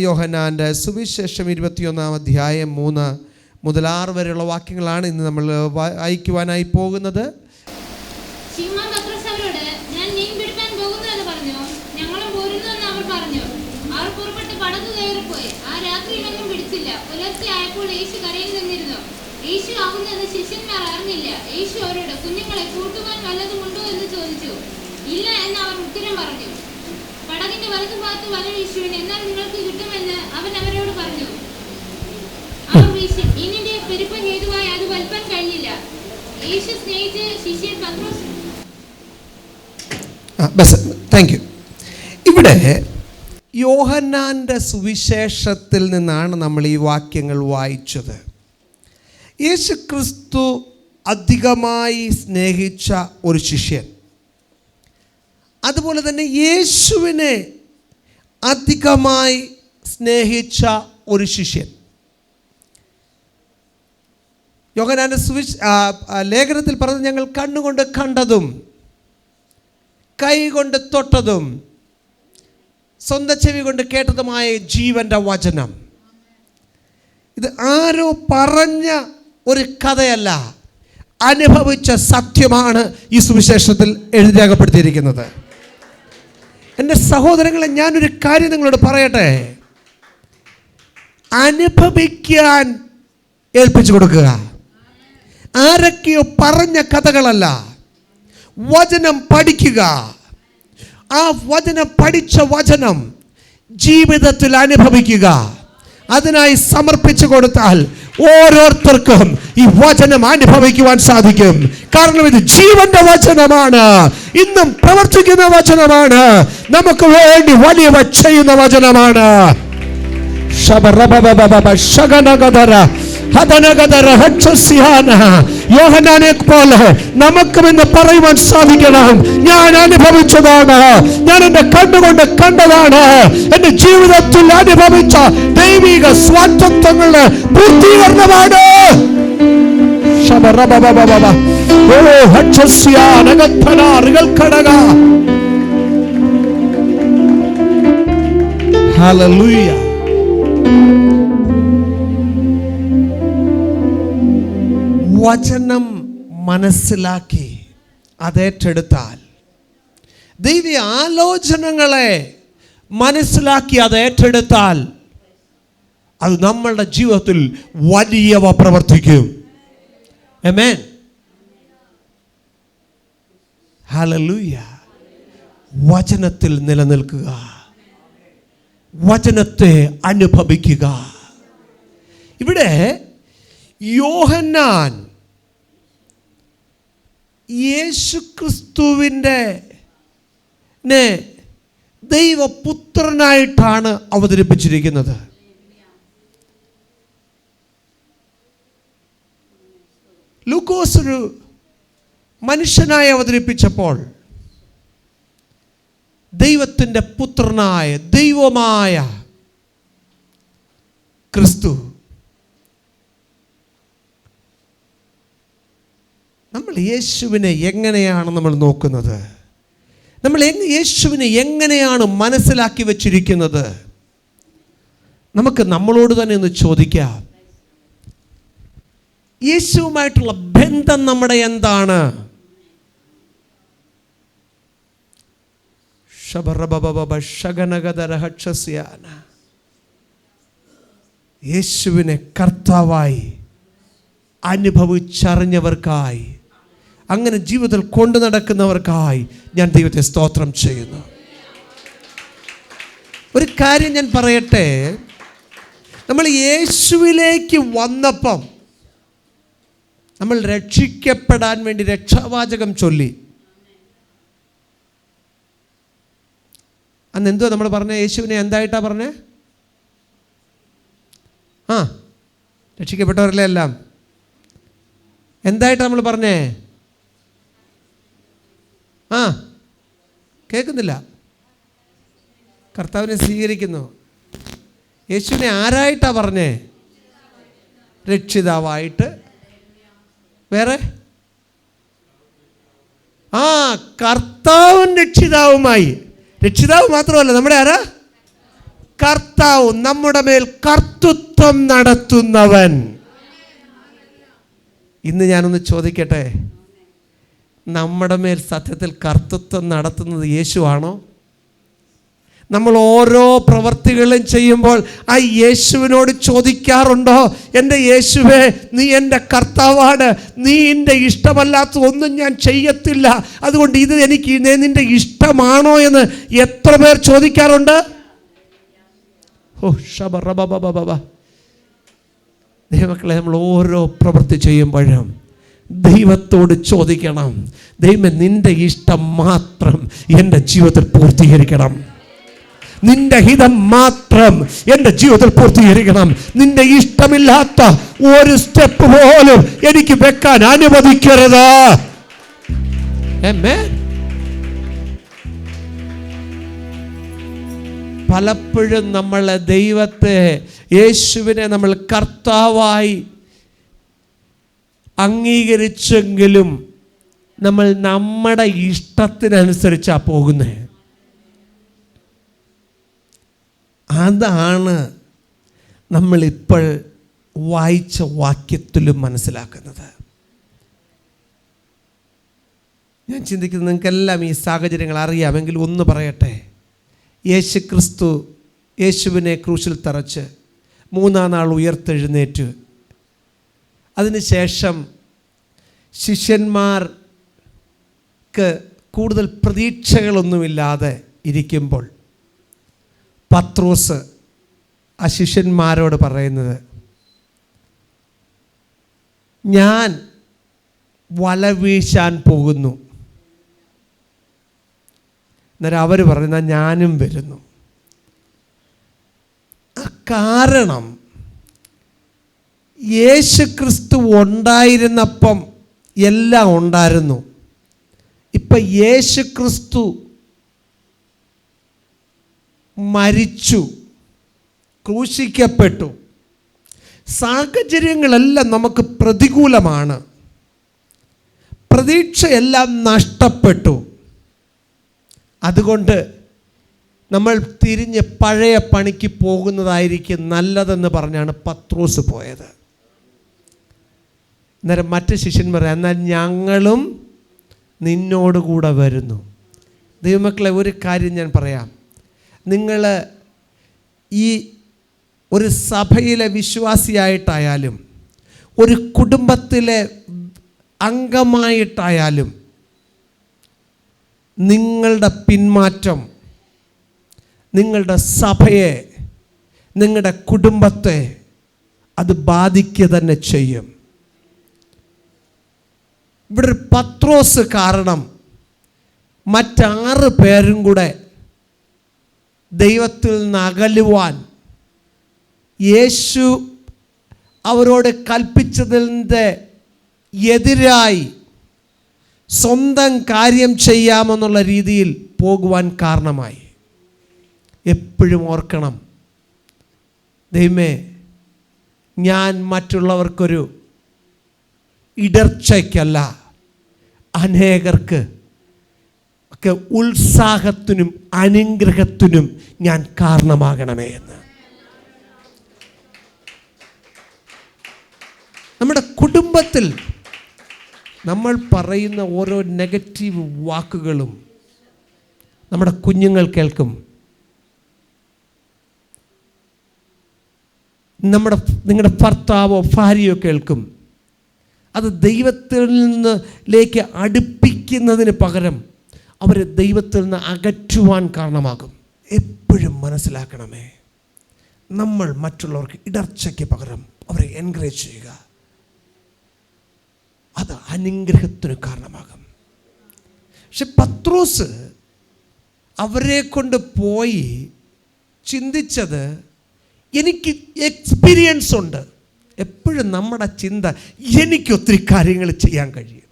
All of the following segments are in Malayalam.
യോഹന്നാൻ്റെ സുവിശേഷം 21 അധ്യായം 3 മുതൽ 6 വരെയുള്ള വാക്യങ്ങളാണ് ഇന്ന് നമ്മൾ വായിക്കുവാനായി പോകുന്നത്. ശിഷ്യന്മാർ അറിഞ്ഞില്ല. യേശു അവരോട്, കുഞ്ഞുങ്ങളെ കൂട്ടുവാൻ വല്ലതുമുണ്ടോ എന്ന് ചോദിച്ചു. ഇല്ല എന്ന് അവർ ഉത്തരം പറഞ്ഞു. പടകിന്റെ വലതുഭാഗത്ത് വല വീശുവിൻ, എന്നാൽ നിങ്ങൾക്ക് കിട്ടുമെന്ന് അവൻ അവരോട് പറഞ്ഞു. അവർ വീശി. മീനിന്റെ പെരുപ്പ ഹേതുവായി അത് വലിപ്പാൻ കഴിഞ്ഞില്ല. യേശു സ്നേഹിച്ച ശിഷ്യൻ പത്രോസ്. Thank you. ഇവിടെ യോഹന്നാന്റെ സുവിശേഷത്തിൽ നിന്നാണ് നമ്മൾ ഈ വാക്യങ്ങൾ വായിച്ചത്. യേശു ക്രിസ്തു അധികമായി സ്നേഹിച്ച ഒരു ശിഷ്യൻ, അതുപോലെ തന്നെ യേശുവിനെ അധികമായി സ്നേഹിച്ച ഒരു ശിഷ്യൻ. യോഹന്നാന്റെ ലേഖനത്തിൽ പറഞ്ഞത്, ഞങ്ങൾ കണ്ണുകൊണ്ട് കണ്ടതും കൈകൊണ്ട് തൊട്ടതും സ്വന്തം ചെവി കൊണ്ട് കേട്ടതുമായ ജീവൻ്റെ വചനം. ഇത് ആരോ പറഞ്ഞ ഒരു കഥയല്ല, അനുഭവിച്ച സത്യമാണ് ഈ സുവിശേഷത്തിൽ രേഖപ്പെടുത്തിയിരിക്കുന്നത്. എൻ്റെ സഹോദരങ്ങളെ, ഞാനൊരു കാര്യം നിങ്ങളോട് പറയട്ടെ. അനുഭവിക്കാൻ ഏൽപ്പിച്ചു കൊടുക്കുക. ആരൊക്കെയോ പറഞ്ഞ കഥകളല്ല, വചനം പഠിക്കുക. ആ വചനം പഠിച്ച വചനം ജീവിതത്തിൽ അനുഭവിക്കുക. അതിനായി സമർപ്പിച്ചു കൊടുത്താൽ ഓരോരുത്തർക്കും ഈ വചനം അനുഭവിക്കുവാൻ സാധിക്കും. കാരണം ഇത് ജീവന്റെ വചനമാണ്, ഇന്നും പ്രവർത്തിക്കുന്ന വചനമാണ്, നമുക്ക് വേണ്ടി വലിയവ ചെയ്യുന്ന വചനമാണ്. യോഹന്നാനെ പോലെ നമുക്കും ഇന്ന് പറയുവാൻ സാധിക്കണം, ഞാൻ അനുഭവിച്ചതാണ്, ഞാൻ എന്റെ കണ്ണുകൊണ്ട് കണ്ടതാണ്, എന്റെ ജീവിതത്തിൽ അനുഭവിച്ച ദൈവിക സ്വാതന്ത്ര്യങ്ങളുടെ പൂർത്തീകരണമാണ്. ഹല്ലേലൂയ. വചനം മനസ്സിലാക്കി അതേറ്റെടുത്താൽ, ദൈവീയ ആലോചനകളെ മനസ്സിലാക്കി അതേറ്റെടുത്താൽ, അത് നമ്മളുടെ ജീവിതത്തിൽ വലിയവ പ്രവർത്തിക്കും. ആമേൻ. ഹല്ലേലൂയ. വചനത്തിൽ നിലനിൽക്കുക, വചനത്തെ അനുഭവിക്കുക. ഇവിടെ യോഹന്നാൻ യേശുക്രിസ്തുവിൻ്റെ ദൈവപുത്രനായിട്ടാണ് അവതരിപ്പിച്ചിരിക്കുന്നത്. ലൂക്കോസ് ഒരു മനുഷ്യനായി അവതരിപ്പിച്ചപ്പോൾ ദൈവത്തിൻ്റെ പുത്രനായ ദൈവമായ ക്രിസ്തു, നമ്മൾ യേശുവിനെ എങ്ങനെയാണ് നമ്മൾ നോക്കുന്നത്? നമ്മൾ യേശുവിനെ എങ്ങനെയാണ് മനസ്സിലാക്കി വച്ചിരിക്കുന്നത്? നമുക്ക് നമ്മളോട് തന്നെ ഒന്ന് ചോദിക്കാം. യേശുവുമായിട്ടുള്ള ബന്ധം നമ്മുടെ എന്താണ്? യേശുവിനെ കർത്താവായി അനുഭവിച്ചറിഞ്ഞവർക്കായി, അങ്ങനെ ജീവിതത്തിൽ കൊണ്ടു നടക്കുന്നവർക്കായി ഞാൻ ദൈവത്തെ സ്തോത്രം ചെയ്യുന്നു. ഒരു കാര്യം ഞാൻ പറയട്ടെ, നമ്മൾ യേശുവിലേക്ക് വന്നപ്പം നമ്മൾ രക്ഷിക്കപ്പെടാൻ വേണ്ടി രക്ഷാവാചകം ചൊല്ലി. അന്ന് എന്തുവാ നമ്മൾ പറഞ്ഞ? യേശുവിനെ എന്തായിട്ടാ പറഞ്ഞേ? രക്ഷിക്കപ്പെട്ടവരല്ലേ എല്ലാം. എന്തായിട്ടാ നമ്മൾ പറഞ്ഞേ? കേൾക്കുന്നില്ല. കർത്താവിനെ സ്വീകരിക്കുന്നു. യേശുവിനെ ആരായിട്ടാ പറഞ്ഞേ? രക്ഷിതാവായിട്ട്. വേറെ? കർത്താവും രക്ഷിതാവുമായി. രക്ഷിതാവ് മാത്രമല്ല, നമ്മുടെ ആരാ? കർത്താവ് നമ്മുടെ മേൽ കർത്തൃത്വം നടത്തുന്നവൻ. ഇന്ന് ഞാനൊന്ന് ചോദിക്കട്ടെ, നമ്മുടെ മേൽ സത്യത്തിൽ കർത്തൃത്വം നടത്തുന്നത് യേശുവാണോ? നമ്മൾ ഓരോ പ്രവൃത്തികളും ചെയ്യുമ്പോൾ ആ യേശുവിനോട് ചോദിക്കാറുണ്ടോ, എൻ്റെ യേശുവേ, നീ എൻ്റെ കർത്താവാണ്, നീ എൻ്റെ ഇഷ്ടമല്ലാത്ത ഒന്നും ഞാൻ ചെയ്യത്തില്ല, അതുകൊണ്ട് ഇത് എനിക്ക് നിൻ്റെ ഇഷ്ടമാണോ എന്ന് എത്ര പേർ ചോദിക്കാറുണ്ട്? ദൈവമക്കളെ, നമ്മൾ ഓരോ പ്രവൃത്തി ചെയ്യുമ്പോഴും ദൈവത്തോട് ചോദിക്കണം, ദൈവമേ, നിൻ്റെ ഇഷ്ടം മാത്രം എൻ്റെ ജീവിതത്തിൽ പൂർത്തീകരിക്കണം, നിന്റെ ഹിതം മാത്രം എൻ്റെ ജീവിതത്തിൽ പൂർത്തീകരിക്കണം, നിന്റെ ഇഷ്ടമില്ലാത്ത ഒരു സ്റ്റെപ്പ് പോലും എനിക്ക് വെക്കാൻ അനുവദിക്കരുത്. പലപ്പോഴും നമ്മളെ ദൈവത്തെ, യേശുവിനെ നമ്മൾ കർത്താവായി അംഗീകരിച്ചെങ്കിലും നമ്മൾ നമ്മുടെ ഇഷ്ടത്തിനനുസരിച്ചാണ് പോകുന്നത്. അതാണ് നമ്മളിപ്പോൾ വായിച്ച വാക്യത്തിലും മനസ്സിലാക്കുന്നത്. ഞാൻ ചിന്തിക്കുന്നത് നിങ്ങൾക്കെല്ലാം ഈ സാഹചര്യങ്ങൾ അറിയാമെങ്കിൽ ഒന്ന് പറയട്ടെ. യേശുവിനെ ക്രൂശിൽ തറച്ച് 3-ാം നാൾ ഉയർത്തെഴുന്നേറ്റു. അതിനുശേഷം ശിഷ്യന്മാർക്ക് കൂടുതൽ പ്രതീക്ഷകളൊന്നുമില്ലാതെ ഇരിക്കുമ്പോൾ പത്രോസ് ആ ശിഷ്യന്മാരോട് പറയുന്നത്, ഞാൻ വല വീശാൻ പോകുന്നു. അന്നേരം അവർ പറയുന്ന, ഞാനും വരുന്നു. കാരണം യേശു ക്രിസ്തു ഉണ്ടായിരുന്നപ്പം എല്ലാം ഉണ്ടായിരുന്നു. ഇപ്പം യേശു ക്രിസ്തു മരിച്ചു, ക്രൂശിക്കപ്പെട്ടു, സാഹചര്യങ്ങളെല്ലാം നമുക്ക് പ്രതികൂലമാണ്, പ്രതീക്ഷയെല്ലാം നഷ്ടപ്പെട്ടു. അതുകൊണ്ട് നമ്മൾ തിരിഞ്ഞ് പഴയ പണിക്ക് പോകുന്നതായിരിക്കും നല്ലതെന്ന് പറഞ്ഞാണ് പത്രോസ് പോയത്. അന്നേരം മറ്റ് ശിഷ്യന്മാർ, എന്നാൽ ഞങ്ങളും നിന്നോടുകൂടെ വരുന്നു. ദൈവമക്കളെ, ഒരു കാര്യം ഞാൻ പറയാം. നിങ്ങൾ ഈ ഒരു സഭയിലെ വിശ്വാസിയായിട്ടായാലും ഒരു കുടുംബത്തിലെ അംഗമായിട്ടായാലും നിങ്ങളുടെ പിന്മാറ്റം നിങ്ങളുടെ സഭയെ, നിങ്ങളുടെ കുടുംബത്തെ അത് ബാധിക്കുക തന്നെ ചെയ്യും. ഇവിടെ ഒരു പത്രോസ് കാരണം മറ്റ്6 പേരും കൂടെ ദൈവത്തിൽ നിന്ന് അകലുവാൻ യേശു അവരോട് കൽപ്പിച്ചതിൻ്റെ എതിരായി സ്വന്തം കാര്യം ചെയ്യാമെന്നുള്ള രീതിയിൽ പോകുവാൻ കാരണമായി. എപ്പോഴും ഓർക്കണം, ദൈവമേ, ഞാൻ മറ്റുള്ളവർക്കൊരു ഇടർച്ചയ്ക്കല്ല, അനേകർക്ക് ഒക്കെ ഉത്സാഹത്തിനും അനുഗ്രഹത്തിനും ഞാൻ കാരണമാകണമേ എന്ന്. നമ്മുടെ കുടുംബത്തിൽ നമ്മൾ പറയുന്ന ഓരോ നെഗറ്റീവ് വാക്കുകളും നമ്മുടെ കുഞ്ഞുങ്ങൾ കേൾക്കും. നിങ്ങളുടെ ഭർത്താവോ ഭാര്യയോ കേൾക്കും. അത് ദൈവത്തിൽ നിന്നിലേക്ക് അടുപ്പിക്കുന്നതിന് പകരം അവരെ ദൈവത്തിൽ നിന്ന് അകറ്റുവാൻ കാരണമാകും. എപ്പോഴും മനസ്സിലാക്കണമേ, നമ്മൾ മറ്റുള്ളവർക്ക് ഇടർച്ചയ്ക്ക് പകരം അവരെ എൻകറേജ് ചെയ്യുക, അത് അനുഗ്രഹത്തിന് കാരണമാകും. പക്ഷെ പത്രോസ് അവരെ കൊണ്ട് പോയി ചിന്തിച്ചത്, എനിക്ക് എക്സ്പീരിയൻസ് ഉണ്ട്. എപ്പോഴും നമ്മുടെ ചിന്ത, എനിക്കൊത്തിരി കാര്യങ്ങൾ ചെയ്യാൻ കഴിയും.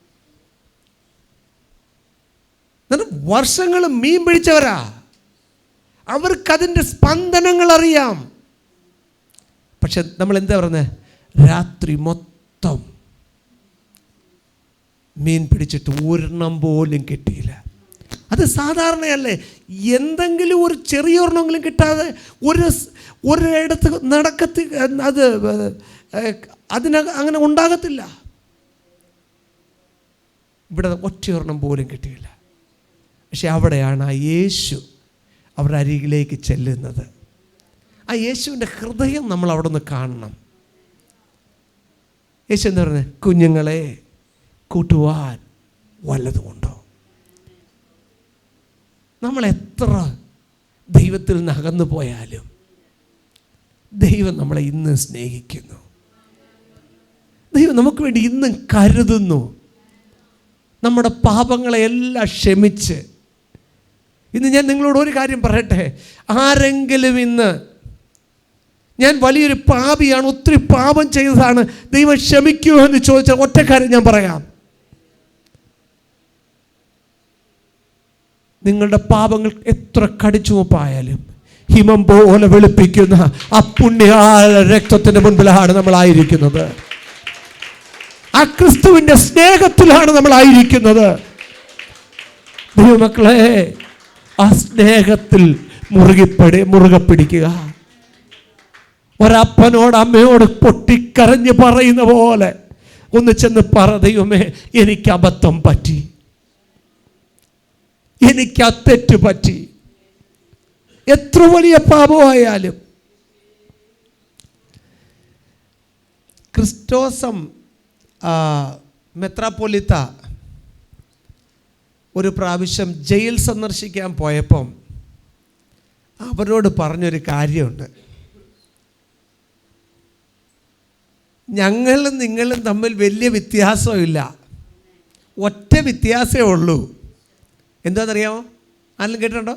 വർഷങ്ങൾ മീൻ പിടിച്ചവരാ, അവർക്കതിൻ്റെ സ്പന്ദനങ്ങൾ അറിയാം. പക്ഷെ നമ്മൾ എന്താ പറയുന്നത്, രാത്രി മൊത്തം മീൻ പിടിച്ചിട്ട് ഒരെണ്ണം പോലും കിട്ടിയില്ല. അത് സാധാരണയല്ലേ? എന്തെങ്കിലും ഒരു ചെറിയൊരെണ്ണമെങ്കിലും കിട്ടാതെ ഒരിടത്ത് അങ്ങനെ ഉണ്ടാകത്തില്ല. ഇവിടെ ഒറ്റയൊരെണ്ണം പോലും കിട്ടിയില്ല. പക്ഷെ അവിടെയാണ് ആ യേശു അവരുടെ അരികിലേക്ക് ചെല്ലുന്നത്. ആ യേശുവിൻ്റെ ഹൃദയം നമ്മൾ അവിടെ നിന്ന് കാണണം. യേശു എന്താ പറഞ്ഞത്? കുഞ്ഞുങ്ങളെ കൂട്ടുവാൻ വല്ലതുമുണ്ടോ? നമ്മൾ എത്ര ദൈവത്തിൽ നിന്ന് അകന്നു പോയാലും ദൈവം നമ്മളെ ഇന്നും സ്നേഹിക്കുന്നു. ദൈവം നമുക്ക് വേണ്ടി ഇന്നും കരുതുന്നു. നമ്മുടെ പാപങ്ങളെ എല്ലാം ക്ഷമിച്ച്. ഇന്ന് ഞാൻ നിങ്ങളോട് ഒരു കാര്യം പറയട്ടെ. ആരെങ്കിലും ഇന്ന് ഞാൻ വലിയൊരു പാപിയാണ്, ഒത്തിരി പാപം ചെയ്തതാണ്, ദൈവം ക്ഷമിക്കുമോ എന്ന് ചോദിച്ചാൽ ഒറ്റ കാര്യം ഞാൻ പറയാം. നിങ്ങളുടെ പാപങ്ങൾ എത്ര കടിച്ചുവപ്പായാലും ഹിമം പോലെ വെളുപ്പിക്കുന്ന ആ പുണ്യ രക്തത്തിൻ്റെ മുൻപിലാണ് നമ്മളായിരിക്കുന്നത്. ആ ക്രിസ്തുവിൻ്റെ സ്നേഹത്തിലാണ് നമ്മളായിരിക്കുന്നത്. ദൈവമക്കളെ, ആ സ്നേഹത്തിൽ മുറുകെ പിടിക്കുക. ഒരപ്പനോട് അമ്മയോട് പൊട്ടിക്കരഞ്ഞ് പറയുന്ന പോലെ ഒന്ന് ചെന്ന് പറ, ദൈവമേ എനിക്ക് അബദ്ധം പറ്റി, എനിക്ക് ആ തെറ്റ് പറ്റി. എത്ര വലിയ പാപമായാലും. ക്രിസ്റ്റോസം മെത്രാപ്പൊലിത്ത ഒരു പ്രാവശ്യം ജയിൽ സന്ദർശിക്കാൻ പോയപ്പം അവരോട് പറഞ്ഞൊരു കാര്യമുണ്ട്. ഞങ്ങളും നിങ്ങളും തമ്മിൽ വലിയ വ്യത്യാസമില്ല, ഒറ്റ വ്യത്യാസമേ ഉള്ളൂ. എന്താണെന്നറിയാമോ? ആരെങ്കിലും കേട്ടിട്ടുണ്ടോ?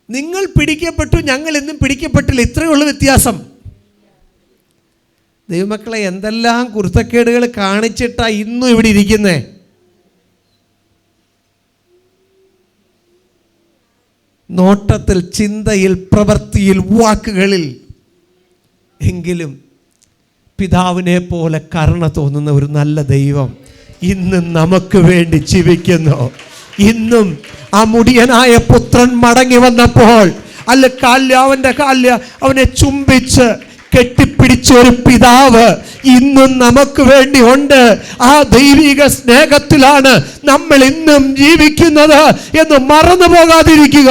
നിങ്ങൾ പിടിക്കപ്പെട്ടു, ഞങ്ങൾ ഇന്നും പിടിക്കപ്പെട്ടില്ല, ഇത്രയേ ഉള്ളൂ വ്യത്യാസം. ദൈവമക്കളെ, എന്തെല്ലാം കുരുത്തക്കേടുകൾ കാണിച്ചിട്ടാ ഇന്നും ഇവിടെ ഇരിക്കുന്നേ. നോട്ടത്തിൽ, ചിന്തയിൽ, പ്രവൃത്തിയിൽ, വാക്കുകളിൽ എങ്കിലും പിതാവിനെ പോലെ കരുണ തോന്നുന്ന ഒരു നല്ല ദൈവം ഇന്നും നമുക്ക് വേണ്ടി ജീവിക്കുന്നു. ഇന്നും ആ മുടിയനായ പുത്രൻ മടങ്ങി വന്നപ്പോൾ അവൻ്റെ കാലിൽ അവനെ ചുംബിച്ച് കെട്ടിപ്പിടിച്ച ഒരു പിതാവ് ഇന്നും നമുക്ക് വേണ്ടി ഉണ്ട്. ആ ദൈവിക സ്നേഹത്തിലാണ് നമ്മൾ ഇന്നും ജീവിക്കുന്നത് എന്ന് മറന്നു പോകാതിരിക്കുക.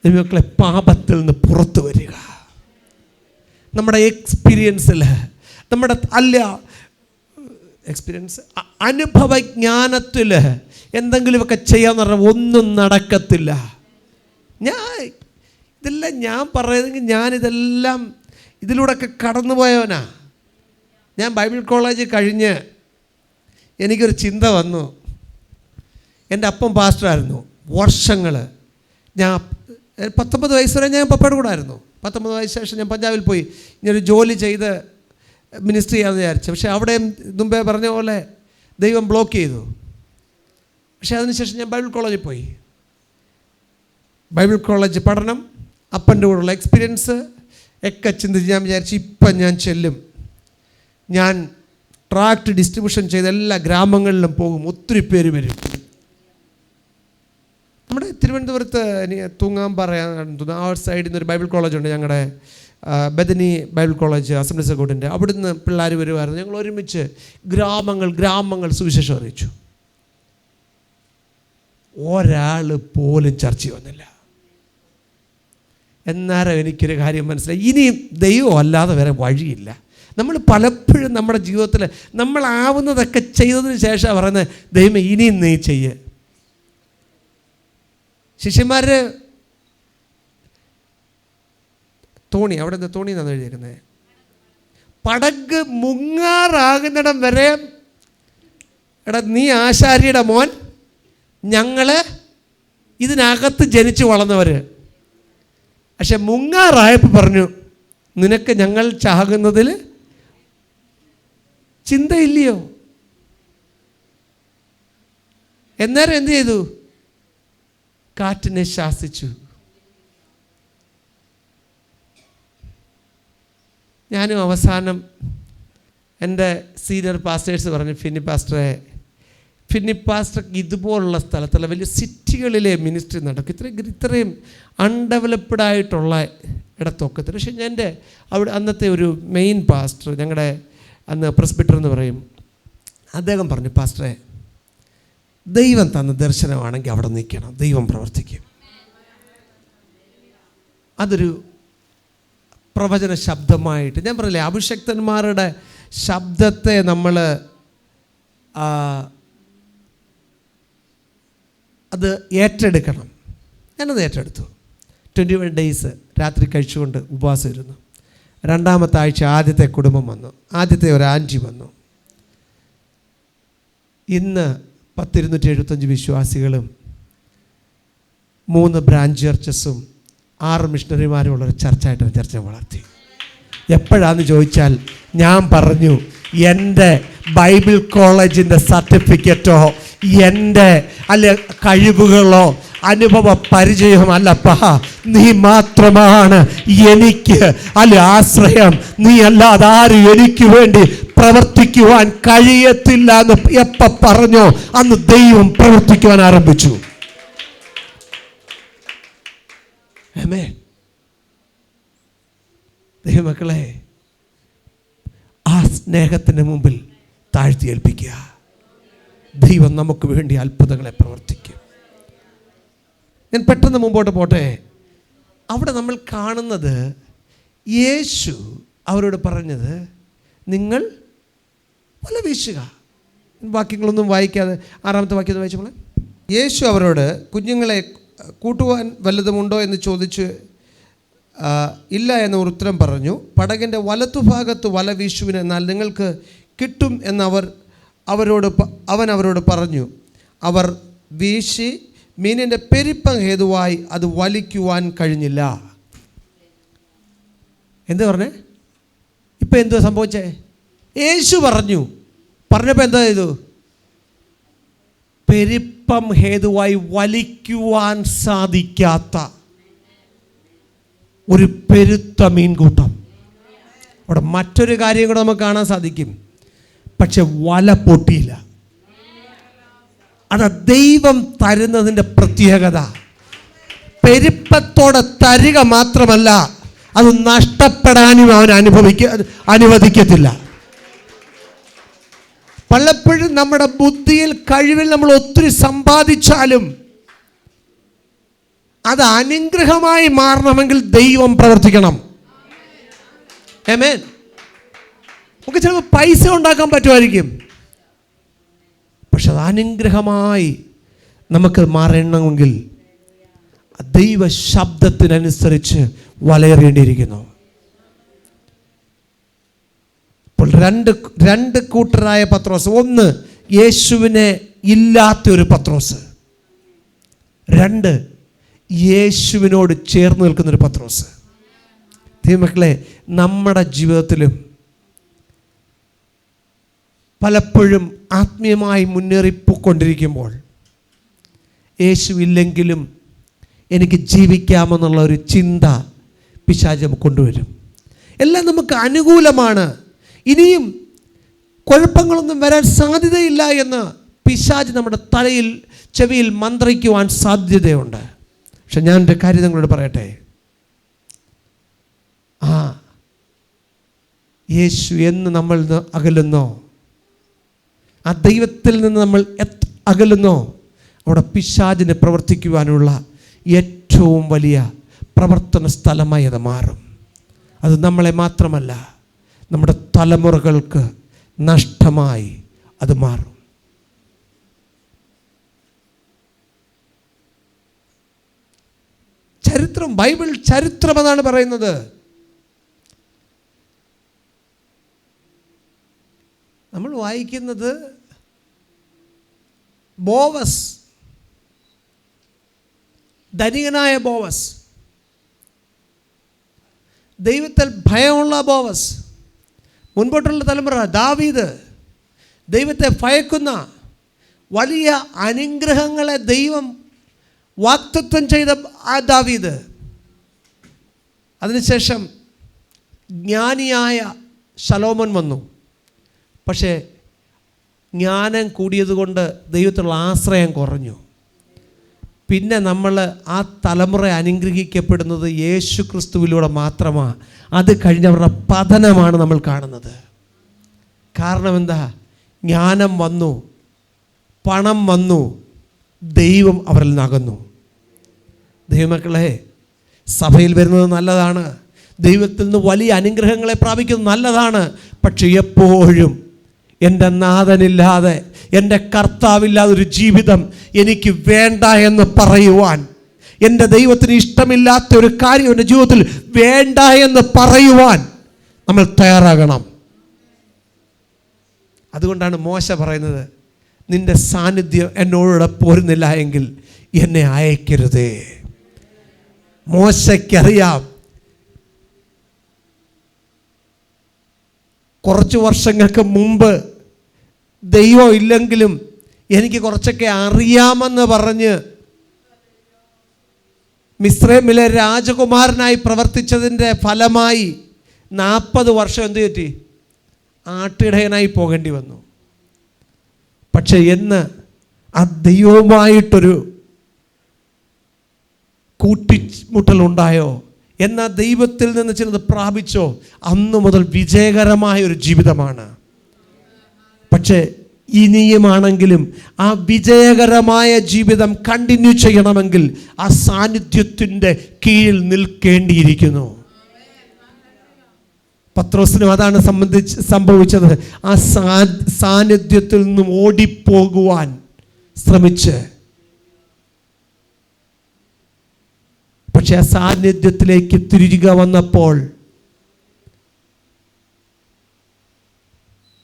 ദൈവമക്കളെ, പാപത്തിൽ നിന്ന് പുറത്തു വരിക. നമ്മുടെ എക്സ്പീരിയൻസിൽ, നമ്മുടെ അനുഭവജ്ഞാനത്തിൽ എന്തെങ്കിലുമൊക്കെ ചെയ്യാന്ന് പറഞ്ഞാൽ ഒന്നും നടക്കത്തില്ല. ഞാൻ പറയുന്നെങ്കിൽ ഞാനിതെല്ലാം ഇതിലൂടെയൊക്കെ കടന്നുപോയവനാ. ഞാൻ ബൈബിൾ കോളേജ് കഴിഞ്ഞ് എനിക്കൊരു ചിന്ത വന്നു. എൻ്റെ അപ്പം പാസ്റ്ററായിരുന്നു വർഷങ്ങൾ. ഞാൻ 19 വയസ്സ് വരെ ഞാൻ പപ്പയുടെ കൂടെ ആയിരുന്നു. 19 വയസ്സ് ശേഷം ഞാൻ പഞ്ചാബിൽ പോയി ഇങ്ങനൊരു ജോലി ചെയ്ത് മിനിസ്ട്രി ചെയ്യാമെന്ന് വിചാരിച്ചു. പക്ഷേ അവിടെ മുമ്പേ പറഞ്ഞ പോലെ ദൈവം ബ്ലോക്ക് ചെയ്തു. പക്ഷേ അതിനുശേഷം ഞാൻ ബൈബിൾ കോളേജിൽ പോയി. ബൈബിൾ കോളേജ് പഠനം, അപ്പൻ്റെ കൂടെയുള്ള എക്സ്പീരിയൻസ് ഒക്കെ ചിന്തിച്ച് ഞാൻ വിചാരിച്ചു, ഇപ്പം ഞാൻ ചെല്ലും, ഞാൻ ട്രാക്ട് ഡിസ്ട്രിബ്യൂഷൻ ചെയ്ത് എല്ലാ ഗ്രാമങ്ങളിലും പോകും, ഒത്തിരി പേര് വരും. നമ്മുടെ തിരുവനന്തപുരത്ത് തൂങ്ങാമ്പാറ ആ സൈഡിൽ നിന്നൊരു ബൈബിൾ കോളേജുണ്ട്, ഞങ്ങളുടെ Bethany Bible college, assemblies of ഗോഡിൻ്റെ. അവിടുന്ന് പിള്ളേർ വരുമായിരുന്നു. ഞങ്ങൾ ഒരുമിച്ച് ഗ്രാമങ്ങൾ സുവിശേഷം അറിയിച്ചു. ഒരാൾ പോലും ചർച്ച വന്നില്ല. എന്നാലും എനിക്കൊരു കാര്യം മനസ്സിലായി, ഇനിയും ദൈവം അല്ലാതെ വേറെ വഴിയില്ല. നമ്മൾ പലപ്പോഴും നമ്മുടെ ജീവിതത്തിൽ നമ്മളാവുന്നതൊക്കെ ചെയ്തതിന് ശേഷം പറയുന്നത്, ദൈവമേ ഇനിയും നീ ചെയ്യ്. ശിഷ്യന്മാർ തോണി, അവിടെ നിന്ന് തോണി എന്നാണ് എഴുതിയിരിക്കുന്നത്, പടക് മുങ്ങാറാകുന്നിടം വരെ എടാ നീ ആശാരിയുടെ മോൻ, ഞങ്ങൾ ഇതിനകത്ത് ജനിച്ചു വളർന്നവർ. പക്ഷെ മുങ്ങാറായപ്പോൾ പറഞ്ഞു, നിനക്ക് ഞങ്ങൾ ചാകുന്നതിൽ ചിന്തയില്ലയോ? എന്നേരം എന്ത് ചെയ്തു? കാറ്റിനെ ശാസിച്ചു. ഞാനും അവസാനം എൻ്റെ സീനിയർ പാസ്റ്റേഴ്സ് പറഞ്ഞു, ഫിന്നി പാസ്റ്റർക്ക് ഇതുപോലുള്ള സ്ഥലത്തുള്ള വലിയ സിറ്റികളിലെ മിനിസ്ട്രി നടക്കും, ഇത്രയും അൺഡെവലപ്ഡ് ആയിട്ടുള്ള ഇടത്തൊക്കെ. പക്ഷേ എൻ്റെ അവിടെ അന്നത്തെ ഒരു മെയിൻ പാസ്റ്റർ, ഞങ്ങളുടെ അന്ന് പ്രസ്ബിറ്റർ എന്ന് പറയും, അദ്ദേഹം പറഞ്ഞു, പാസ്റ്ററെ, ദൈവം തന്ന ദർശനമാണെങ്കിൽ അവിടെ നിൽക്കണം, ദൈവം പ്രവർത്തിക്കും. അതൊരു പ്രവചന ശബ്ദമായിട്ട് ഞാൻ പറഞ്ഞില്ലേ, അഭിഷക്തന്മാരുടെ ശബ്ദത്തെ നമ്മൾ അത് ഏറ്റെടുക്കണം. ഞാനത് ഏറ്റെടുത്തു. 21 days രാത്രി കഴിച്ചുകൊണ്ട് ഉപവാസം ഇരുന്നു. 2ാമത്തെ ആഴ്ച ആദ്യത്തെ കുടുംബം വന്നു, ആദ്യത്തെ ഒരു ആൻറ്റി വന്നു. ഇന്ന് 275 വിശ്വാസികളും 3 ബ്രാഞ്ച് ചർച്ചസും 6 മിഷണറിമാരും ഉള്ളൊരു ചർച്ചായിട്ട് ചർച്ച വളർത്തി. എപ്പോഴാന്ന് ചോദിച്ചാൽ ഞാൻ പറഞ്ഞു, എൻ്റെ ബൈബിൾ കോളേജിൻ്റെ സർട്ടിഫിക്കറ്റോ എൻ്റെ അല്ലെ കഴിവുകളോ അനുഭവ പരിചയമല്ലപ്പാ, നീ മാത്രമാണ് എനിക്ക് അല്ലെ ആശ്രയം. നീ അല്ലാതെ ആരും എനിക്ക് വേണ്ടി പ്രവർത്തിക്കുവാൻ കഴിയത്തില്ല എന്ന് എപ്പോൾ പറഞ്ഞോ അന്ന് ദൈവം പ്രവർത്തിക്കുവാൻ ആരംഭിച്ചു. ആമേൻ. ദൈവമക്കളെ, ആ സ്നേഹത്തിന് മുമ്പിൽ താഴ്ത്തി ഏൽപ്പിക്കുക. ദൈവം നമുക്ക് വേണ്ടി അത്ഭുതങ്ങളെ പ്രവർത്തിക്കും. ഞാൻ പെട്ടെന്ന് മുമ്പോട്ട് പോട്ടെ. അവിടെ നമ്മൾ കാണുന്നത് യേശു അവരോട് പറഞ്ഞത്, നിങ്ങൾ വല വീശുക. വാക്യങ്ങളൊന്നും വായിക്കാതെ 6ാമത്തെ വാക്യം വായിച്ചോളെ. യേശു അവരോട്, കുഞ്ഞുങ്ങളെ കൂട്ടുവാൻ വല്ലതുമുണ്ടോ എന്ന് ചോദിച്ച് ഇല്ല എന്ന് ഉത്തരം പറഞ്ഞു. പടകിൻ്റെ വലത്തുഭാഗത്ത് വല വീശുവിന്, എന്നാൽ നിങ്ങൾക്ക് കിട്ടും എന്ന് അവൻ അവരോട് പറഞ്ഞു. അവർ വീശി, മീനിൻ്റെ പെരുപ്പം ഹേതുവായി അത് വലിക്കുവാൻ കഴിഞ്ഞില്ല. എന്താ പറഞ്ഞേ? ഇപ്പം എന്തോ സംഭവിച്ചേ? യേശു പറഞ്ഞപ്പോൾ എന്താ ചെയ്തു? പെരുപ്പം ഹേതുവായി വലിക്കുവാൻ സാധിക്കാത്ത ഒരു പെരുത്ത മീൻകൂട്ടം. അവിടെ മറ്റൊരു കാര്യം കൂടെ നമുക്ക് കാണാൻ സാധിക്കും, പക്ഷെ വല പൊട്ടിയില്ല. അത് ദൈവം തരുന്നതിൻ്റെ പ്രത്യേകത. പെരുപ്പത്തോടെ തരിക മാത്രമല്ല, അത് നഷ്ടപ്പെടാനും അവൻ അനുവദിക്കത്തില്ല. പലപ്പോഴും നമ്മുടെ ബുദ്ധിയിൽ കഴിവിൽ നമ്മൾ ഒത്തിരി സമ്പാദിച്ചാലും അത് അനുഗ്രഹമായി മാറണമെങ്കിൽ ദൈവം പ്രവർത്തിക്കണം. ആമേൻ. നമുക്ക് ചിലപ്പോൾ പൈസ ഉണ്ടാക്കാൻ പറ്റുമായിരിക്കും, പക്ഷെ അത് അനുഗ്രഹമായി നമുക്ക് മാറണമെങ്കിൽ ദൈവ ശബ്ദത്തിനനുസരിച്ച് വലയെറിയേണ്ടിയിരിക്കുന്നു. ഇപ്പോൾ രണ്ട് കൂട്ടരായ പത്രോസ്. ഒന്ന്, യേശുവിനെ ഇല്ലാത്തൊരു പത്രോസ്. 2, യേശുവിനോട് ചേർന്ന് നിൽക്കുന്നൊരു പത്രോസ്. ദൈവമക്കളെ, നമ്മുടെ ജീവിതത്തിലും പലപ്പോഴും ആത്മീയമായി മുന്നേറിപ്പോയിക്കൊണ്ടിരിക്കുമ്പോൾ യേശു ഇല്ലെങ്കിലും എനിക്ക് ജീവിക്കാമെന്നുള്ള ഒരു ചിന്ത പിശാച് കൊണ്ടുവരും. എല്ലാം നമുക്ക് അനുകൂലമാണ്, ഇനിയും കുഴപ്പങ്ങളൊന്നും വരാൻ സാധ്യതയില്ല എന്ന് പിശാച് നമ്മുടെ ചെവിയിൽ മന്ത്രിക്കുവാൻ സാധ്യതയുണ്ട്. പക്ഷെ ഞാൻ ഒരു കാര്യം നിങ്ങളോട് പറയട്ടെ, യേശു എന്ന് നമ്മൾ അകലുന്നോ, ആ ദൈവത്തിൽ നിന്ന് നമ്മൾ അകലുന്നോ, അവിടെ പിശാചിനെ പ്രവർത്തിക്കുവാനുള്ള ഏറ്റവും വലിയ പ്രവർത്തന സ്ഥലമായി അത് മാറും. അത് നമ്മളെ മാത്രമല്ല, നമ്മുടെ തലമുറകൾക്ക് നഷ്ടമായി അത് മാറും. ചരിത്രം, ബൈബിൾ ചരിത്രം എന്നാണ് പറയുന്നത്. നമ്മൾ വായിക്കുന്നത് ബോവസ്, ധനികനായ ബോവസ്, ദൈവത്തിൽ ഭയമുള്ള ബോവസ്. മുൻപോട്ടുള്ള തലമുറ ദാവീദ്, ദൈവത്തെ ഭയക്കുന്ന, വലിയ അനുഗ്രഹങ്ങളെ ദൈവം വാഗ്ദത്തം ചെയ്ത ആ ദാവീദ്. അതിനുശേഷം ജ്ഞാനിയായ ശലോമോൻ വന്നു. പക്ഷേ ജ്ഞാനം കൂടിയതുകൊണ്ട് ദൈവത്തിലുള്ള ആശ്രയം കുറഞ്ഞു. പിന്നെ നമ്മൾ ആ തലമുറ അനുഗ്രഹിക്കപ്പെടുന്നത് യേശു ക്രിസ്തുവിലൂടെ മാത്രമാണ്. അത് കഴിഞ്ഞവരുടെ പതനമാണ് നമ്മൾ കാണുന്നത്. കാരണം എന്താ? ജ്ഞാനം വന്നു, പണം വന്നു, ദൈവം അവരിൽ നിന്നകന്നു. ദൈവമക്കളെ, സഭയിൽ വരുന്നത് നല്ലതാണ്, ദൈവത്തിൽ നിന്ന് വലിയ അനുഗ്രഹങ്ങളെ പ്രാപിക്കുന്നത് നല്ലതാണ്. പക്ഷെ എപ്പോഴും എൻ്റെ നാഥനില്ലാതെ, എൻ്റെ കർത്താവില്ലാതെ ഒരു ജീവിതം എനിക്ക് വേണ്ട എന്ന് പറയുവാൻ, എൻ്റെ ദൈവത്തിന് ഇഷ്ടമില്ലാത്ത ഒരു കാര്യം എൻ്റെ ജീവിതത്തിൽ വേണ്ട എന്ന് പറയുവാൻ നമ്മൾ തയ്യാറാകണം. അതുകൊണ്ടാണ് മോശ പറയുന്നത്, നിൻ്റെ സാന്നിധ്യം എന്നോട് പോരുന്നില്ല എങ്കിൽ എന്നെ അയക്കരുതേ. മോശയ്ക്കറിയാം, കുറച്ച് വർഷങ്ങൾക്ക് മുമ്പ് ദൈവം ഇല്ലെങ്കിലും എനിക്ക് കുറച്ചൊക്കെ അറിയാമെന്ന് പറഞ്ഞ് മിസ്രൈമിലെ രാജകുമാരനായി പ്രവർത്തിച്ചതിൻ്റെ ഫലമായി 40 വർഷം എന്ത് പറ്റി? ആട്ടിടയനായി പോകേണ്ടി വന്നു. പക്ഷെ എന്ന് ആ ദൈവവുമായിട്ടൊരു കൂട്ടിമുട്ടലുണ്ടായോ, എന്നാൽ ദൈവത്തിൽ നിന്ന് ചിലത് പ്രാപിച്ചോ, അന്നു മുതൽ വിജയകരമായ ഒരു ജീവിതമാണ്. പക്ഷേ ഇനിയുമാണെങ്കിലും ആ വിജയകരമായ ജീവിതം കണ്ടിന്യൂ ചെയ്യണമെങ്കിൽ ആ സാന്നിധ്യത്തിൻ്റെ കീഴിൽ നിൽക്കേണ്ടിയിരിക്കുന്നു. പത്രോസിനും അതാണ് സംഭവിച്ചത്. ആ സാന്നിധ്യത്തിൽ നിന്നും ഓടിപ്പോകുവാൻ ശ്രമിച്ച്, പക്ഷെ ആ സാന്നിധ്യത്തിലേക്ക് തിരികെ വന്നപ്പോൾ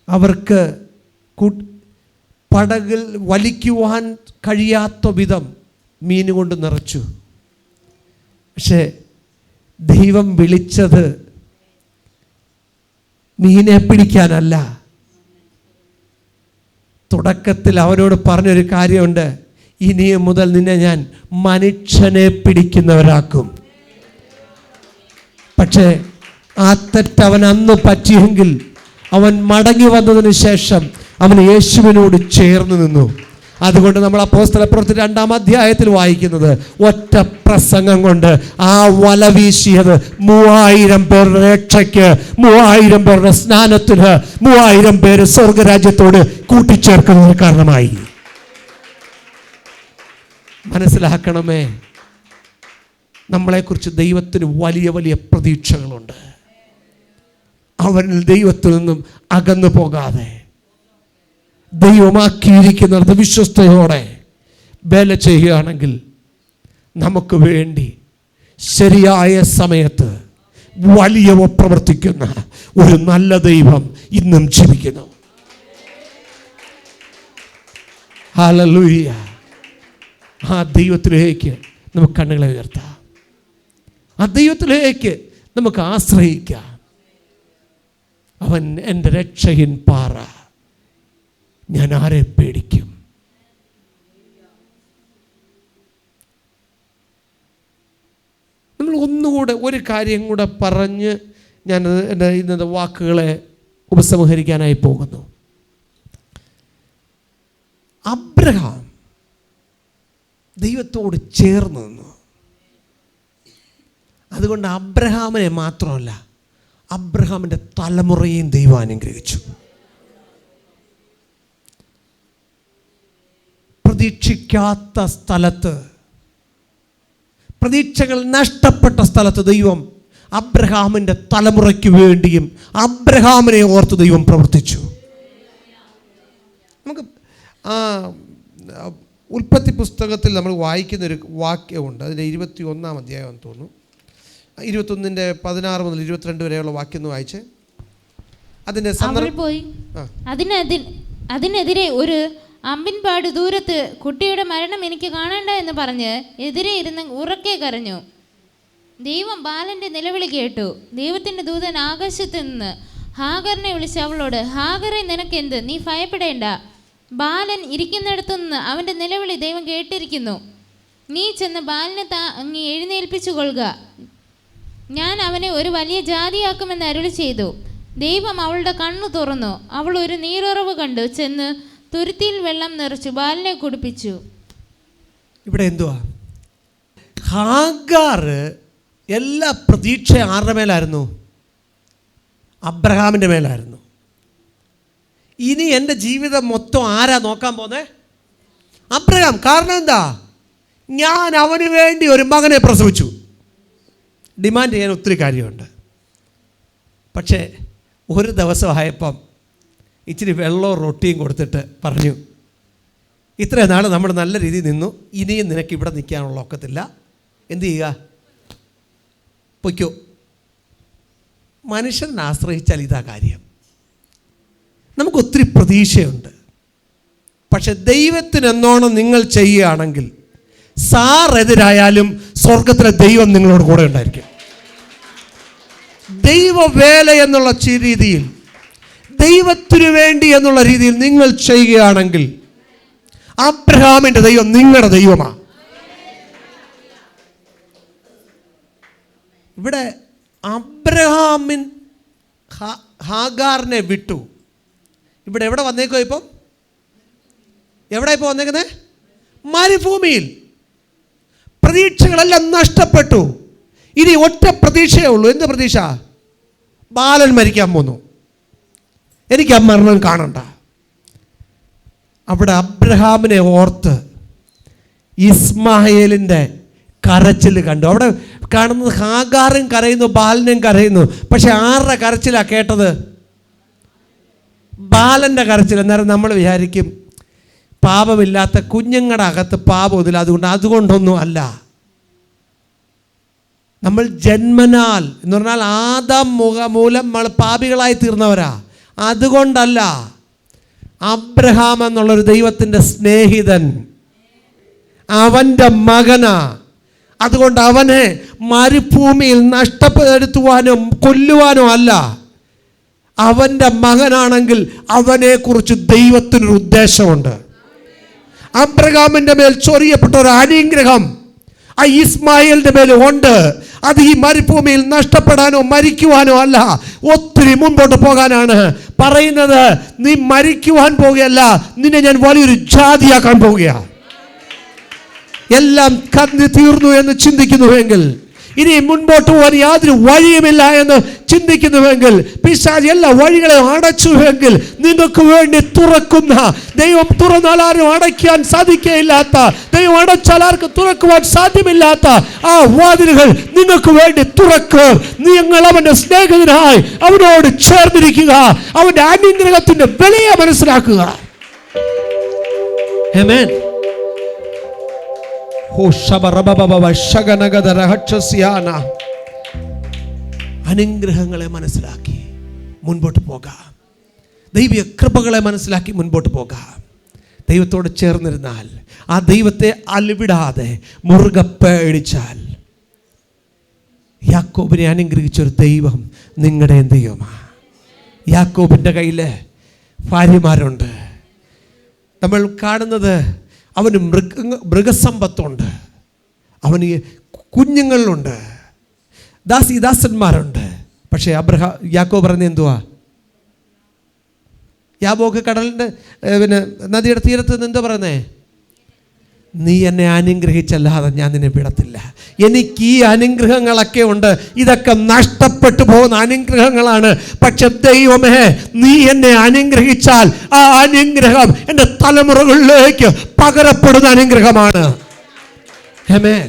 അവർക്ക് പടകിൽ വലിക്കുവാൻ കഴിയാത്ത വിധം മീൻ കൊണ്ട് നിറച്ചു. പക്ഷേ ദൈവം വിളിച്ചത് മീനെ പിടിക്കാനല്ല. തുടക്കത്തിൽ അവരോട് പറഞ്ഞൊരു കാര്യമുണ്ട്, ഇനി മുതൽ നിന്നെ ഞാൻ മനുഷ്യനെ പിടിക്കുന്നവരാക്കും. പക്ഷേ ആ തെറ്റ് അവൻ അന്ന് പറ്റിയെങ്കിൽ അവൻ മടങ്ങി വന്നതിന് ശേഷം അവൻ യേശുവിനോട് ചേർന്ന് നിന്നു. അതുകൊണ്ട് നമ്മൾ അപ്പോസ്തലപ്രവൃത്തി 2-ാം അധ്യായത്തിൽ വായിക്കുന്നത്, ഒറ്റ പ്രസംഗം കൊണ്ട് ആ വല വീശിയത് 3000 പേരുടെ രക്ഷയ്ക്ക്, 3000 പേരുടെ സ്നാനത്തിന്, 3000 പേര് സ്വർഗരാജ്യത്തോട് കൂട്ടിച്ചേർക്കുന്നതിന് കാരണമായി. മനസ്സിലാക്കണമേ, നമ്മളെക്കുറിച്ച് ദൈവത്തിന് വലിയ വലിയ പ്രതീക്ഷകളുണ്ട്. അവനിൽ ദൈവത്തിൽ നിന്നും അകന്നു പോകാതെ ദൈവമാക്കിയിരിക്കുന്നിടത്ത് വിശ്വസ്തയോടെ വേല ചെയ്യുകയാണെങ്കിൽ നമുക്ക് വേണ്ടി ശരിയായ സമയത്ത് വലിയവ പ്രവർത്തിക്കുന്ന ഒരു നല്ല ദൈവം ഇന്നും ജീവിക്കുന്നു. ഹല്ലേലൂയ. ആ ദൈവത്തിലേക്ക് നമുക്ക് കണ്ണുകളെ ഉയർത്താം. ആ ദൈവത്തിലേക്ക് നമുക്ക് ആശ്രയിക്കാം. അവൻ എൻ്റെ രക്ഷകൻ പാറ, ഞാൻ ആരെ പേടിക്കും? നമ്മൾ ഒന്നുകൂടെ ഒരു കാര്യം കൂടെ പറഞ്ഞ് ഞാൻ എൻ്റെ ഇന്നത്തെ വാക്കുകളെ ഉപസംഹരിക്കാനായി പോകുന്നു. അബ്രഹാം ദൈവത്തോട് ചേർന്ന് നിന്നു. അതുകൊണ്ട് അബ്രഹാമിനെ മാത്രമല്ല, അബ്രഹാമിൻ്റെ തലമുറയെയും ദൈവം അനുഗ്രഹിച്ചു. പ്രതീക്ഷിക്കാത്ത സ്ഥലത്ത്, പ്രതീക്ഷകൾ നഷ്ടപ്പെട്ട സ്ഥലത്ത് ദൈവം അബ്രഹാമിൻ്റെ തലമുറയ്ക്ക് വേണ്ടിയും അബ്രഹാമിനെ ഓർത്ത് ദൈവം പ്രവർത്തിച്ചു. നമുക്ക് ഉൽപ്പത്തി പുസ്തകത്തിൽ നമ്മൾ വായിക്കുന്നൊരു വാക്യമുണ്ട്. അതിൻ്റെ 21-ാം അധ്യായം തോന്നുന്നു, 21-ന്റെ 16 മുതൽ 22 വരെയുള്ള വാക്യം ഒന്ന് വായിച്ചേ. അതിൻ്റെ അതിനെതിരെ ഒരു അമ്പിൻപാട് ദൂരത്ത് കുട്ടിയുടെ മരണം എനിക്ക് കാണണ്ട എന്ന് പറഞ്ഞ് എതിരെ ഇരുന്ന് ഉറക്കെ കരഞ്ഞു. ദൈവം ബാലന്റെ നിലവിളി കേട്ടു. ദൈവത്തിന്റെ ദൂതൻ ആകാശത്ത് നിന്ന് ഹാഗറിനെ വിളിച്ച് അവളോട്, ഹാഗറെ നിനക്കെന്ത്? നീ ഭയപ്പെടേണ്ട. ബാലൻ ഇരിക്കുന്നിടത്തുനിന്ന് അവൻ്റെ നിലവിളി ദൈവം കേട്ടിരിക്കുന്നു. നീ ചെന്ന് ബാലനെ അങ്ങ് എഴുന്നേൽപ്പിച്ചു കൊള്ളുക. ഞാൻ അവനെ ഒരു വലിയ ജാതിയാക്കുമെന്ന് അരുളി ചെയ്തു. ദൈവം അവളുടെ കണ്ണു തുറന്നു. അവൾ ഒരു നീരുറവ് കണ്ടു ചെന്ന് തുരുത്തിയിൽ വെള്ളം നിറച്ചു ബാലനെ കുടിപ്പിച്ചു. ഇവിടെ എന്തുവാ? ഹാഗാർ എല്ലാ പ്രതീക്ഷയും ആരുടെ മേലായിരുന്നു? അബ്രഹാമിൻ്റെ മേലായിരുന്നു. ഇനി എൻ്റെ ജീവിതം മൊത്തം ആരാ നോക്കാൻ പോന്നെ? അബ്രഹാം. കാരണം എന്താ? ഞാൻ അവന് വേണ്ടി ഒരു മകനെ പ്രസവിച്ചു. ഡിമാൻഡ് ചെയ്യാൻ ഒത്തിരി കാര്യമുണ്ട്. പക്ഷേ ഒരു ദിവസമായപ്പം ഇച്ചിരി വെള്ളവും റൊട്ടിയും കൊടുത്തിട്ട് പറഞ്ഞു, ഇത്രയും നാൾ നമ്മൾ നല്ല രീതിയിൽ നിന്നു, ഇനിയും നിനക്ക് ഇവിടെ നിൽക്കാനുള്ള ഒക്കത്തില്ല, എന്തു ചെയ്യുക, പൊയ്ക്കോ. മനുഷ്യനെ ആശ്രയിച്ചാൽ ഇതാ കാര്യം. നമുക്കൊത്തിരി പ്രതീക്ഷയുണ്ട്. പക്ഷെ ദൈവത്തിനെന്നോണം നിങ്ങൾ ചെയ്യുകയാണെങ്കിൽ സാറെതിരായാലും സ്വർഗത്തിലെ ദൈവം നിങ്ങളോട് കൂടെ ഉണ്ടായിരിക്കും. ദൈവവേല എന്നുള്ള രീതിയിൽ, ദൈവത്തിനു വേണ്ടി എന്നുള്ള രീതിയിൽ നിങ്ങൾ ചെയ്യുകയാണെങ്കിൽ അബ്രഹാമിൻ്റെ ദൈവം നിങ്ങളുടെ ദൈവമാണ്. ഇവിടെ അബ്രഹാമിൻ ഹാഗാറിനെ വിട്ടു. ഇവിടെ എവിടെ വന്നേക്കോ? ഇപ്പം എവിടെ ഇപ്പോൾ വന്നേക്കുന്നത്? മരുഭൂമിയിൽ. പ്രതീക്ഷകളെല്ലാം നഷ്ടപ്പെട്ടു. ഇനി ഒറ്റ പ്രതീക്ഷയേ ഉള്ളൂ. എന്ത് പ്രതീക്ഷ? ബാലൻ മരിക്കാൻ പോന്നു, എനിക്ക് ആ മരണം കാണണ്ട. അവിടെ അബ്രഹാമിനെ ഓർത്ത് ഇസ്മായേലിൻ്റെ കരച്ചിൽ കണ്ടു. അവിടെ കാണുന്നത് ഹാഗാറും കരയുന്നു, ബാലനും കരയുന്നു. പക്ഷെ ആരുടെ കരച്ചിലാണ് കേട്ടത്? ബാലൻ്റെ കരച്ചിൽ. അന്നേരം നമ്മൾ വിചാരിക്കും പാപമില്ലാത്ത കുഞ്ഞുങ്ങളുടെ അകത്ത് പാപമില്ല, അതുകൊണ്ടൊന്നും അല്ല. നമ്മൾ ജന്മനാൽ എന്ന് പറഞ്ഞാൽ ആദാം മൂലം നമ്മൾ പാപികളായി തീർന്നവരാ, അതുകൊണ്ടല്ല. അബ്രഹാം എന്നുള്ളൊരു ദൈവത്തിൻ്റെ സ്നേഹിതൻ, അവൻ്റെ മകനാ. അതുകൊണ്ട് അവനെ മരുഭൂമിയിൽ നഷ്ടപ്പെടുത്തുവാനോ കൊല്ലുവാനോ അല്ല. അവൻ്റെ മകനാണെങ്കിൽ അവനെക്കുറിച്ച് ദൈവത്തിനൊരു ഉദ്ദേശമുണ്ട്. അബ്രഹാമിൻ്റെ മേൽ ചൊരിയപ്പെട്ട ഒരു അനുഗ്രഹം ആ ഇസ്മായിലിൻ്റെ മേൽ ഉണ്ട്. അത് ഈ മരുഭൂമിയിൽ നഷ്ടപ്പെടാനോ മരിക്കുവാനോ അല്ല, ഒത്തിരി മുൻപോട്ട് പോകാനാണ് പറയുന്നത്. നീ മരിക്കുവാൻ പോവുകയല്ല, നിന്നെ ഞാൻ വലിയൊരു ജാതിയാക്കാൻ പോവുകയാണ്. എല്ലാം കന്നി തീർന്നു എന്ന് ചിന്തിക്കുന്നുവെങ്കിൽ, ഇനി മുൻപോട്ട് പോകാൻ യാതൊരു വഴിയുമില്ല എന്ന് ചിന്തിക്കുന്നുവെങ്കിൽ, പിശാച് എല്ലാ വഴികളെയും അടച്ചുവെങ്കിൽ, നിങ്ങൾക്ക് വേണ്ടി തുറക്കുന്ന ദൈവം, തുറന്നാൽ ആരും അടയ്ക്കാൻ സാധിക്കുകയില്ലാത്ത, ദൈവം അടച്ചാൽ ആർക്കും തുറക്കുവാൻ സാധ്യമില്ലാത്ത ആ വാതിലുകൾ നിങ്ങൾക്ക് വേണ്ടി തുറക്കും. നിങ്ങൾ അവന്റെ സ്നേഹിതനായി അവനോട് ചേർന്നിരിക്കുക, അവന്റെ അനുഗ്രഹത്തിന്റെ വിലയെ മനസ്സിലാക്കുക. ആമേൻ. അനുഗ്രഹങ്ങളെ മനസ്സിലാക്കി മുൻപോട്ട് പോകാം. ദൈവിക കൃപകളെ മനസ്സിലാക്കി മുൻപോട്ട് പോകാം. ദൈവത്തോട് ചേർന്നിരുന്നാൽ, ആ ദൈവത്തെ അലിവിടാതെ മുറുകെ പേടിച്ചാൽ, യാക്കോബിനെ അനുഗ്രഹിച്ചൊരു ദൈവം നിങ്ങളുടെ ദൈവമാണ്. യാക്കോബിൻ്റെ കയ്യിൽ ഭാര്യമാരുണ്ട്. നമ്മൾ കാണുന്നത് അവന് മൃഗസമ്പത്തുണ്ട്, അവന് കുഞ്ഞുങ്ങളുണ്ട്, ദാസന്മാരുണ്ട്. പക്ഷേ യാക്കോബ് പറയുന്നത് എന്തുവാ? യാബോക്ക് കടലിൻ്റെ നദിയുടെ തീരത്ത് നിന്ന് എന്താ പറയുന്നേ? നീ എന്നെ അനുഗ്രഹിച്ചല്ലാതെ ഞാൻ നിന്നെ വിടത്തില്ല. എനിക്ക് ഈ അനുഗ്രഹങ്ങളൊക്കെ ഉണ്ട്, ഇതൊക്കെ നഷ്ടപ്പെട്ടു പോകുന്ന അനുഗ്രഹങ്ങളാണ്. പക്ഷെ ദൈവമേ, നീ എന്നെ അനുഗ്രഹിച്ചാൽ ആ അനുഗ്രഹം എൻ്റെ തലമുറകളിലേക്ക് പകരപ്പെടുന്ന അനുഗ്രഹമാണ്. ആമേൻ.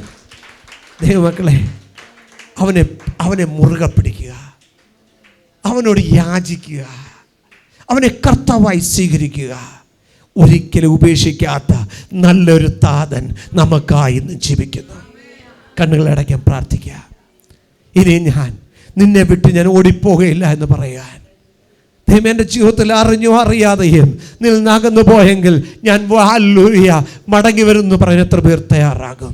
ദൈവമക്കളെ, അവനെ മുറുകെ പിടിക്കുക, അവനോട് യാചിക്കുക, അവനെ കർത്താവായി സ്വീകരിക്കുക. ഒരിക്കലും ഉപേക്ഷിക്കാത്ത നല്ലൊരു താതൻ നമുക്കായി ഇന്ന് ജീവിക്കുന്നു. കണ്ണുകളടയ്ക്കാൻ പ്രാർത്ഥിക്കുക. ഇനി ഞാൻ നിന്നെ വിട്ട് ഞാൻ ഓടിപ്പോകുകയില്ല എന്ന് പറയാൻ. ദൈവം എൻ്റെ ജീവിതത്തിൽ അറിഞ്ഞോ അറിയാതെയും നിന്നകന്നു പോയെങ്കിൽ ഞാൻ ഹല്ലേലൂയ മടങ്ങി വരുന്നു പറയാൻ എത്ര പേർ തയ്യാറാകും?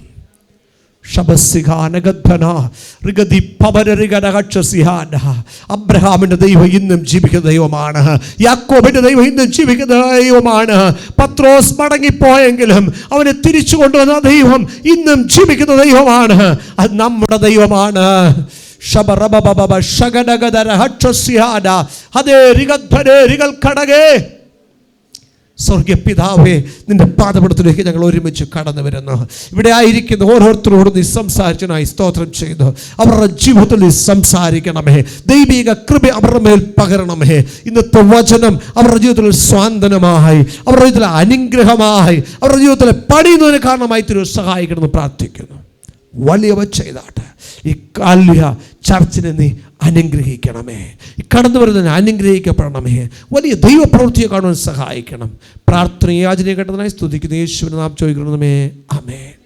അബ്രഹാമിന്റെ ദൈവം ഇന്നും ജീവിക്കുന്ന ദൈവമാണ്. യാക്കോബിന്റെ ദൈവം ഇന്നും ജീവിക്കുന്ന ദൈവമാണ്. പത്രോസ് മടങ്ങിപ്പോയെങ്കിലും അവനെ തിരിച്ചു കൊണ്ടുവന്ന ദൈവം ഇന്നും ജീവിക്കുന്ന ദൈവമാണ്. അത് നമ്മുടെ ദൈവമാണ്. ശബറബബബ ശഗഡഗദര ഹക്ഷസ്യാദ ഹദേ റിഗദ്ഭരേ റിഗൽ ഖടഗേ. സ്വർഗീയ പിതാവേ, നിന്റെ പാദപീഠത്തിലേക്ക് ഞങ്ങൾ ഒരുമിച്ച് കടന്നു വരുന്നു. ഇവിടെ ആയിരിക്കുന്ന ഓരോരുത്തരോടും നീ സംസാരിച്ചനായി സ്തോത്രം ചെയ്യുന്നു. അവരുടെ ജീവിതത്തിൽ നീ സംസാരിക്കണമേ. ദൈവിക കൃപ അവരുടെ മേൽ പകരണമേ. ഇന്നത്തെ വചനം അവരുടെ ജീവിതത്തിൽ സ്വാന്തനമായി, അവരുടെ ജീവിതത്തിലെ അനുഗ്രഹമായി, അവരുടെ ജീവിതത്തിലെ പണിയുന്നതിന് കാരണമായി തീരുവാൻ സഹായിക്കണമെന്ന് പ്രാർത്ഥിക്കുന്നു. വലിയവ ചെയ്താട്ടെ. ഈ കാല്യ ചർച്ചിനെ നീ അനുഗ്രഹിക്കണമേ. ഈ കടന്നു വരുന്നതിന് അനുഗ്രഹിക്കപ്പെടണമേ. വലിയ ദൈവപ്രവൃത്തിയെ കാണുവാൻ സഹായിക്കണം. പ്രാർത്ഥന യാചനയെ കേട്ടതിനായി സ്തുതിക്കുന്നു. യേശുവിനെ നാം ചോദിക്കണമേ. ആമേൻ.